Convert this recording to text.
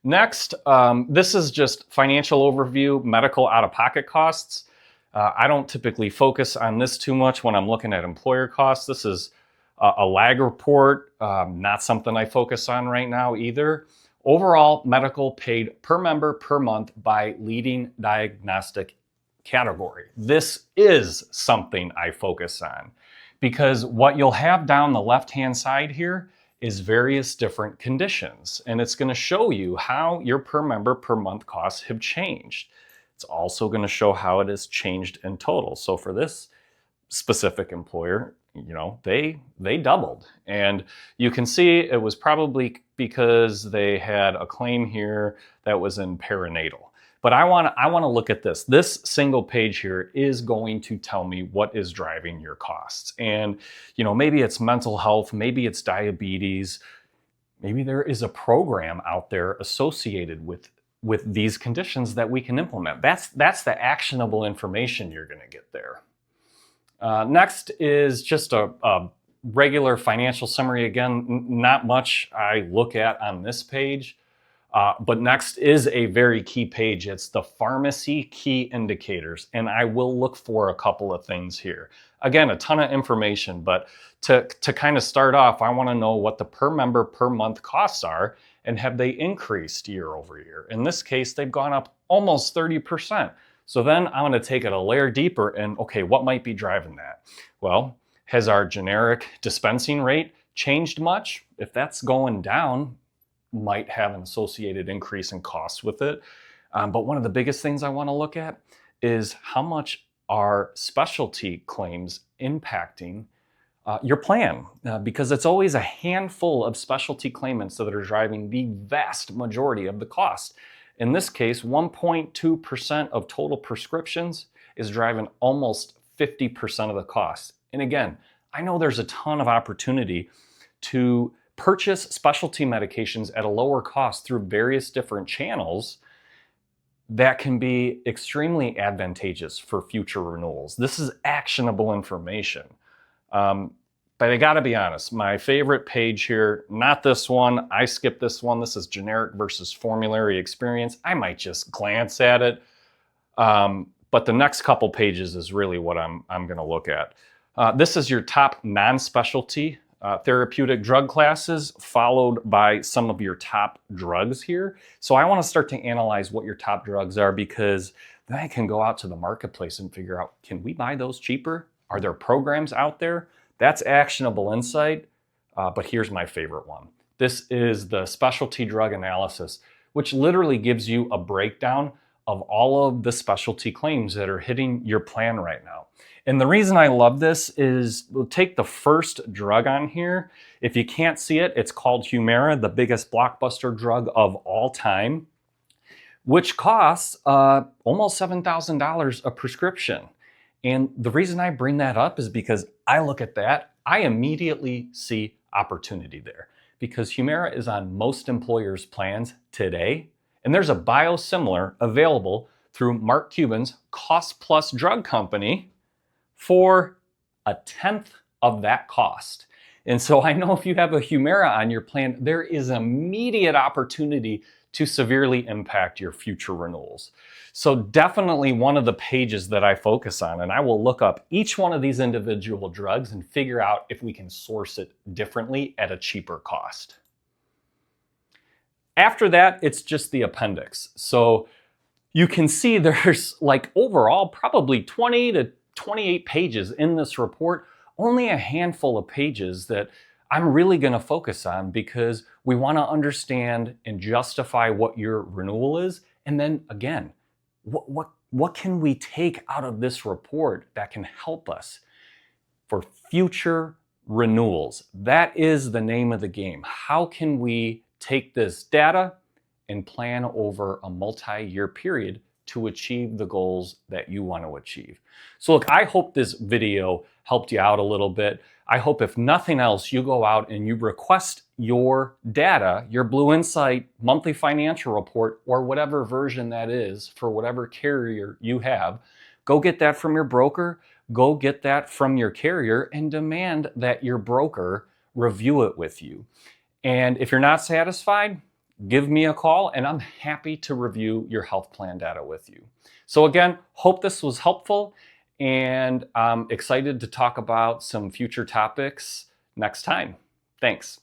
Next, this is just financial overview, medical out-of-pocket costs. I don't typically focus on this too much when I'm looking at employer costs. This is a lag report, not something I focus on right now either. Overall, medical paid per member per month by leading diagnostic category. This is something I focus on because what you'll have down the left-hand side here is various different conditions, and it's going to show you how your per member per month costs have changed. It's also going to show how it has changed in total. So for this specific employer, they doubled, and you can see it was probably because they had a claim here that was in perinatal. But I want to look at this. This single page here is going to tell me what is driving your costs. And, maybe it's mental health, maybe it's diabetes, maybe there is a program out there associated with these conditions that we can implement. That's the actionable information you're going to get there. Next is just a regular financial summary. Again, not much I look at on this page. But next is a very key page. It's the pharmacy key indicators, and I will look for a couple of things here. Again, a ton of information, but to kind of start off, I want to know what the per member per month costs are, and have they increased year over year? In this case, they've gone up almost 30%. So then I want to take it a layer deeper and, okay, what might be driving that? Well, has our generic dispensing rate changed much? If that's going down, might have an associated increase in costs with it. But one of the biggest things I want to look at is how much are specialty claims impacting your plan, because it's always a handful of specialty claimants that are driving the vast majority of the cost. In this case, 1.2% of total prescriptions is driving almost 50% of the cost. And again, I know there's a ton of opportunity to purchase specialty medications at a lower cost through various different channels that can be extremely advantageous for future renewals. This is actionable information. But I gotta be honest, my favorite page here, not this one, I skipped this one. This is generic versus formulary experience. I might just glance at it. But the next couple pages is really what I'm gonna look at. This is your top non-specialty therapeutic drug classes, followed by some of your top drugs here. So I want to start to analyze what your top drugs are, because then I can go out to the marketplace and figure out, can we buy those cheaper? Are there programs out there? That's actionable insight. But here's my favorite one. This is the specialty drug analysis, which literally gives you a breakdown of all of the specialty claims that are hitting your plan right now. And the reason I love this is we'll take the first drug on here. If you can't see it, it's called Humira, the biggest blockbuster drug of all time, which costs almost $7,000 a prescription. And the reason I bring that up is because I look at that, I immediately see opportunity there, because Humira is on most employers' plans today, and there's a biosimilar available through Mark Cuban's Cost Plus Drug Company for 1/10 of that cost. And so I know if you have a Humira on your plan, there is immediate opportunity to severely impact your future renewals. So definitely one of the pages that I focus on, and I will look up each one of these individual drugs and figure out if we can source it differently at a cheaper cost. After that, it's just the appendix. So you can see there's like overall probably 20 to 28 pages in this report, only a handful of pages that I'm really going to focus on, because we want to understand and justify what your renewal is. And then again, what can we take out of this report that can help us for future renewals? That is the name of the game. How can we take this data and plan over a multi-year period to achieve the goals that you want to achieve? So look, I hope this video helped you out a little bit. I hope if nothing else, you go out and you request your data, your Blue Insight monthly financial report, or whatever version that is for whatever carrier you have. Go get that from your broker, go get that from your carrier, and demand that your broker review it with you. And if you're not satisfied, give me a call and I'm happy to review your health plan data with you. So again, hope this was helpful, and I'm excited to talk about some future topics next time. Thanks.